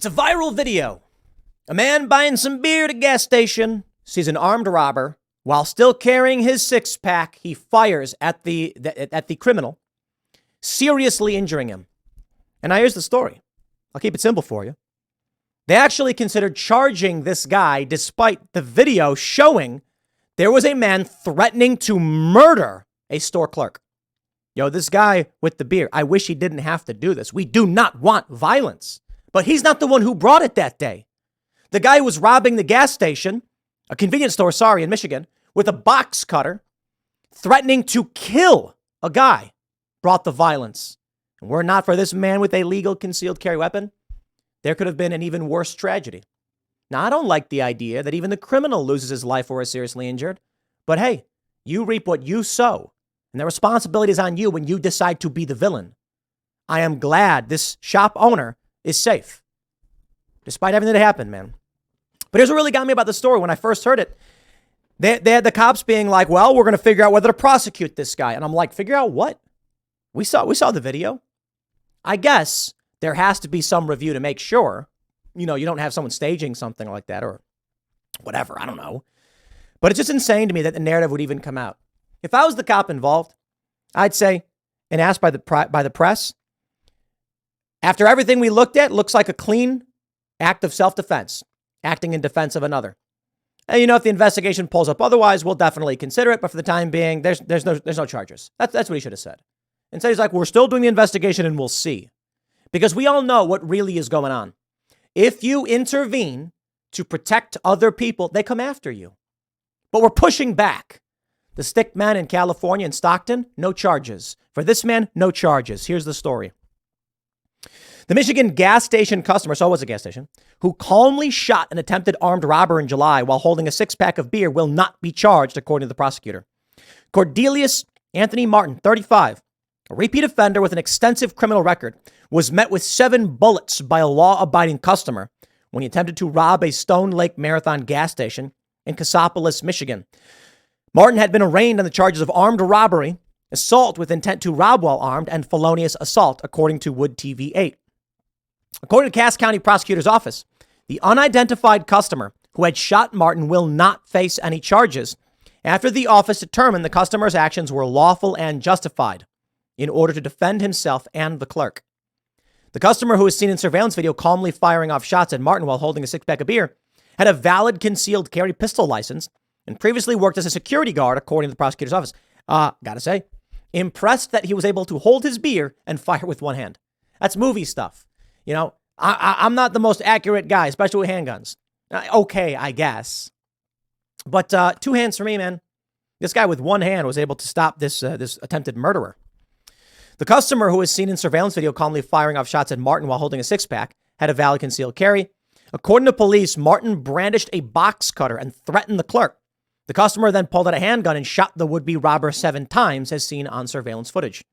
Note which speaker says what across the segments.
Speaker 1: It's a viral video. A man buying some beer at a gas station sees an armed robber. While still carrying his six-pack, he fires at the criminal, seriously injuring him. And now here's the story. I'll keep it simple for you. They actually considered charging this guy despite the video showing there was a man threatening to murder a store clerk. Yo, this guy with the beer, I wish he didn't have to do this. We do not want violence. But he's not the one who brought it that day. The guy who was robbing the gas station, a convenience store, in Michigan, with a box cutter, threatening to kill a guy, brought the violence. And were it not for this man with a legal concealed carry weapon, there could have been an even worse tragedy. Now, I don't like the idea that even the criminal loses his life or is seriously injured. But hey, you reap what you sow, and the responsibility is on you when you decide to be the villain. I am glad this shop owner is safe, despite everything that happened, man. But here's what really got me about the story. When I first heard it, they had the cops being like, well, we're going to figure out whether to prosecute this guy. And I'm like, figure out what? We saw the video. I guess there has to be some review to make sure, you don't have someone staging something like that or whatever. I don't know. But it's just insane to me that the narrative would even come out. If I was the cop involved, I'd say, and asked by the press, after everything we looked at, looks like a clean act of self-defense, acting in defense of another. And if the investigation pulls up otherwise, we'll definitely consider it. But for the time being, there's no charges. That's what he should have said. Instead, he's like, we're still doing the investigation and we'll see. Because we all know what really is going on. If you intervene to protect other people, they come after you. But we're pushing back. The stick man in California in Stockton, no charges. For this man, no charges. Here's the story. The Michigan gas station customer, so it was a gas station, who calmly shot an attempted armed robber in July while holding a six-pack of beer will not be charged, according to the prosecutor. Cordelius Anthony Martin, 35, a repeat offender with an extensive criminal record, was met with 7 bullets by a law-abiding customer when he attempted to rob a Stone Lake Marathon gas station in Cassopolis, Michigan. Martin had been arraigned on the charges of armed robbery, assault with intent to rob while armed, and felonious assault, according to Wood TV 8. According to Cass County Prosecutor's Office, the unidentified customer who had shot Martin will not face any charges after the office determined the customer's actions were lawful and justified in order to defend himself and the clerk. The customer, who was seen in surveillance video calmly firing off shots at Martin while holding a six-pack of beer, had a valid concealed carry pistol license and previously worked as a security guard, according to the prosecutor's office. Gotta say, impressed that he was able to hold his beer and fire with one hand. That's movie stuff. I'm not the most accurate guy, especially with handguns. Okay, I guess. But 2 hands for me, man. This guy with one hand was able to stop this attempted murderer. The customer, who was seen in surveillance video calmly firing off shots at Martin while holding a six-pack, had a valid concealed carry. According to police, Martin brandished a box cutter and threatened the clerk. The customer then pulled out a handgun and shot the would-be robber 7 times, as seen on surveillance footage.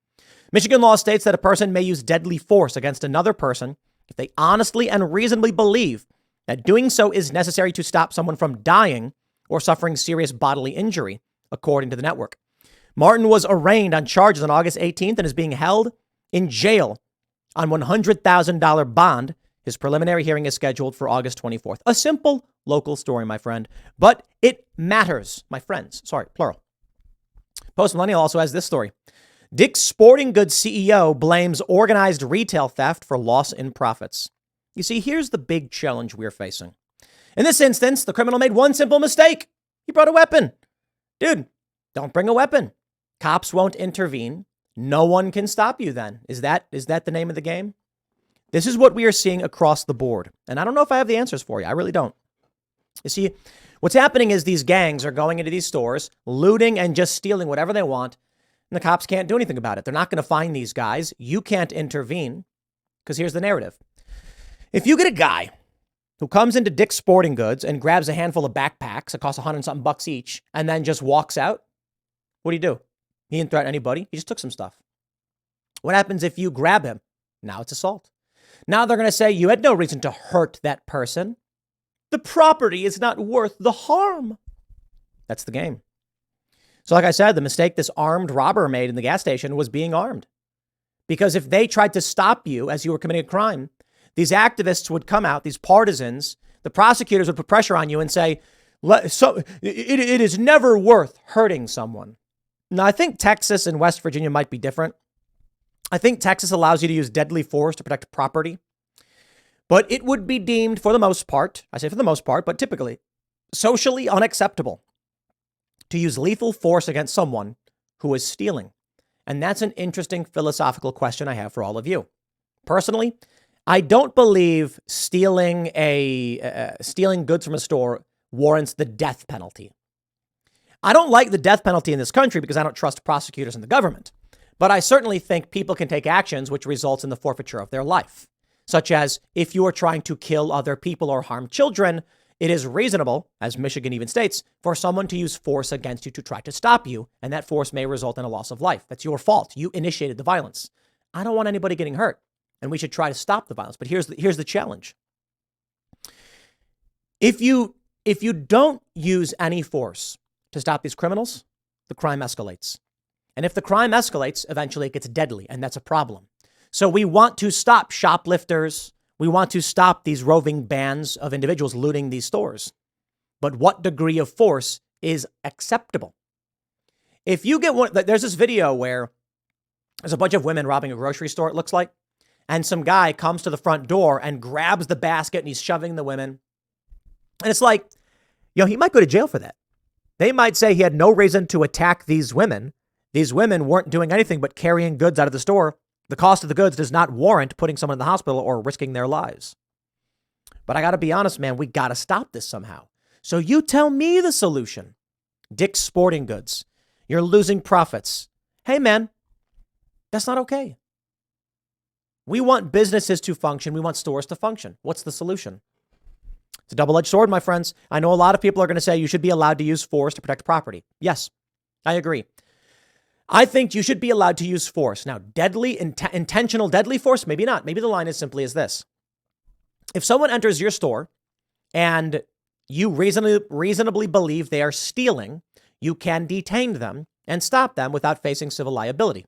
Speaker 1: Michigan law states that a person may use deadly force against another person if they honestly and reasonably believe that doing so is necessary to stop someone from dying or suffering serious bodily injury, according to the network. Martin was arraigned on charges on August 18th and is being held in jail on $100,000 bond. His preliminary hearing is scheduled for August 24th. A simple local story, my friend, but it matters, my friends. Sorry, plural. Post Millennial also has this story. Dick's Sporting Goods CEO blames organized retail theft for loss in profits. You see, here's the big challenge we're facing. In this instance, the criminal made one simple mistake. He brought a weapon. Dude, don't bring a weapon. Cops won't intervene. No one can stop you then. Is that the name of the game? This is what we are seeing across the board. And I don't know if I have the answers for you. I really don't. You see, what's happening is these gangs are going into these stores, looting and just stealing whatever they want. And the cops can't do anything about it. They're not going to find these guys. You can't intervene. Because here's the narrative. If you get a guy who comes into Dick's Sporting Goods and grabs a handful of backpacks that cost $100-something each and then just walks out, what do? He didn't threaten anybody. He just took some stuff. What happens if you grab him? Now it's assault. Now they're going to say you had no reason to hurt that person. The property is not worth the harm. That's the game. So like I said, the mistake this armed robber made in the gas station was being armed. Because if they tried to stop you as you were committing a crime, these activists would come out, these partisans, the prosecutors would put pressure on you and say, it is never worth hurting someone. Now, I think Texas and West Virginia might be different. I think Texas allows you to use deadly force to protect property, but it would be deemed for the most part, I say for the most part, but typically socially unacceptable to use lethal force against someone who is stealing. And that's an interesting philosophical question I have for all of you. Personally, I don't believe stealing goods from a store warrants the death penalty. I don't like the death penalty in this country because I don't trust prosecutors and the government. But I certainly think people can take actions which results in the forfeiture of their life, such as if you are trying to kill other people or harm children, it is reasonable, as Michigan even states, for someone to use force against you to try to stop you, and that force may result in a loss of life. That's your fault. You initiated the violence. I don't want anybody getting hurt, and we should try to stop the violence. But here's the challenge. If you don't use any force to stop these criminals, the crime escalates. And if the crime escalates, eventually it gets deadly, and that's a problem. So we want to stop shoplifters. We want to stop these roving bands of individuals looting these stores. But what degree of force is acceptable? If you get one, there's this video where there's a bunch of women robbing a grocery store, it looks like, and some guy comes to the front door and grabs the basket and he's shoving the women. And it's like, he might go to jail for that. They might say he had no reason to attack these women. These women weren't doing anything but carrying goods out of the store. The cost of the goods does not warrant putting someone in the hospital or risking their lives. But I got to be honest, man, we got to stop this somehow. So you tell me the solution. Dick's Sporting Goods. You're losing profits. Hey, man, that's not okay. We want businesses to function. We want stores to function. What's the solution? It's a double-edged sword, my friends. I know a lot of people are going to say you should be allowed to use force to protect property. Yes, I agree. I think you should be allowed to use force. Now, intentional deadly force, maybe not. Maybe the line is simply as this. If someone enters your store and you reasonably believe they are stealing, you can detain them and stop them without facing civil liability,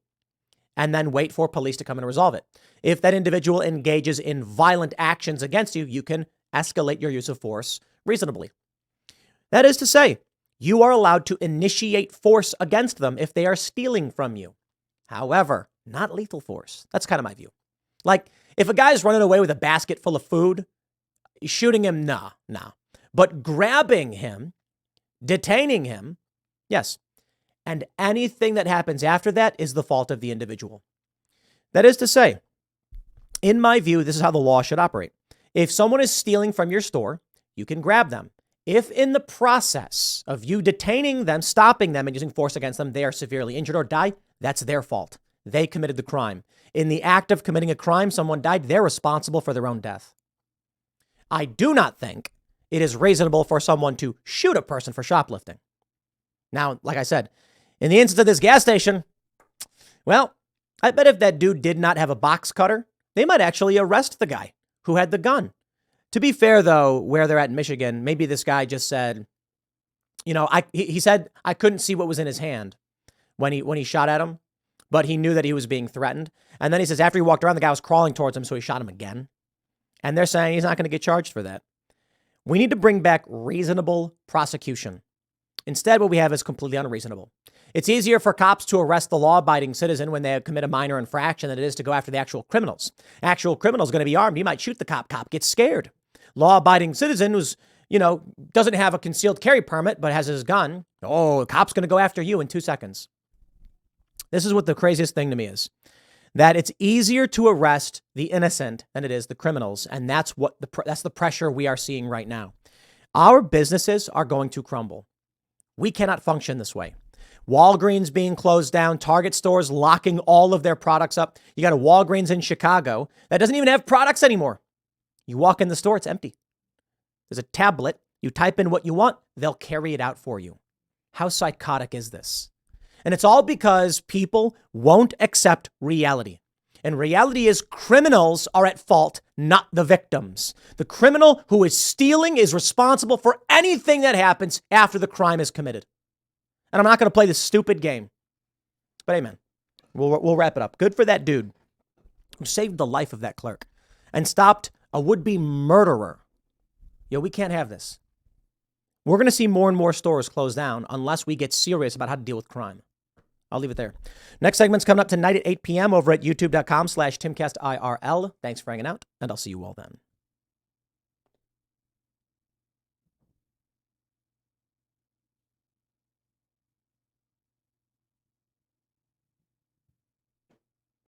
Speaker 1: and then wait for police to come and resolve it. If that individual engages in violent actions against you, you can escalate your use of force reasonably. That is to say, you are allowed to initiate force against them if they are stealing from you. However, not lethal force. That's kind of my view. Like, if a guy's running away with a basket full of food, shooting him, nah. But grabbing him, detaining him, yes. And anything that happens after that is the fault of the individual. That is to say, in my view, this is how the law should operate. If someone is stealing from your store, you can grab them. If in the process of you detaining them, stopping them, and using force against them, they are severely injured or die, that's their fault. They committed the crime. In the act of committing a crime, someone died, they're responsible for their own death. I do not think it is reasonable for someone to shoot a person for shoplifting. Now, like I said, in the instance of this gas station, well, I bet if that dude did not have a box cutter, they might actually arrest the guy who had the gun. To be fair, though, where they're at in Michigan, maybe this guy just said, he said, I couldn't see what was in his hand when he shot at him, but he knew that he was being threatened. And then he says after he walked around, the guy was crawling towards him, so he shot him again. And they're saying he's not going to get charged for that. We need to bring back reasonable prosecution. Instead, what we have is completely unreasonable. It's easier for cops to arrest the law-abiding citizen when they commit a minor infraction than it is to go after the actual criminals. Actual criminal's going to be armed. He might shoot the cop. Cop gets scared. Law-abiding citizen who's, doesn't have a concealed carry permit but has his gun. Oh, the cop's going to go after you in 2 seconds. This is what the craziest thing to me is. That it's easier to arrest the innocent than it is the criminals. And that's the pressure we are seeing right now. Our businesses are going to crumble. We cannot function this way. Walgreens being closed down, Target stores locking all of their products up. You got a Walgreens in Chicago that doesn't even have products anymore. You walk in the store, it's empty. There's a tablet. You type in what you want, they'll carry it out for you. How psychotic is this? And it's all because people won't accept reality. And reality is criminals are at fault, not the victims. The criminal who is stealing is responsible for anything that happens after the crime is committed. And I'm not going to play this stupid game. But amen. We'll wrap it up. Good for that dude who saved the life of that clerk and stopped a would-be murderer. Yo, we can't have this. We're going to see more and more stores close down unless we get serious about how to deal with crime. I'll leave it there. Next segment's coming up tonight at 8 p.m. over at youtube.com/TimcastIRL. Thanks for hanging out, and I'll see you all then.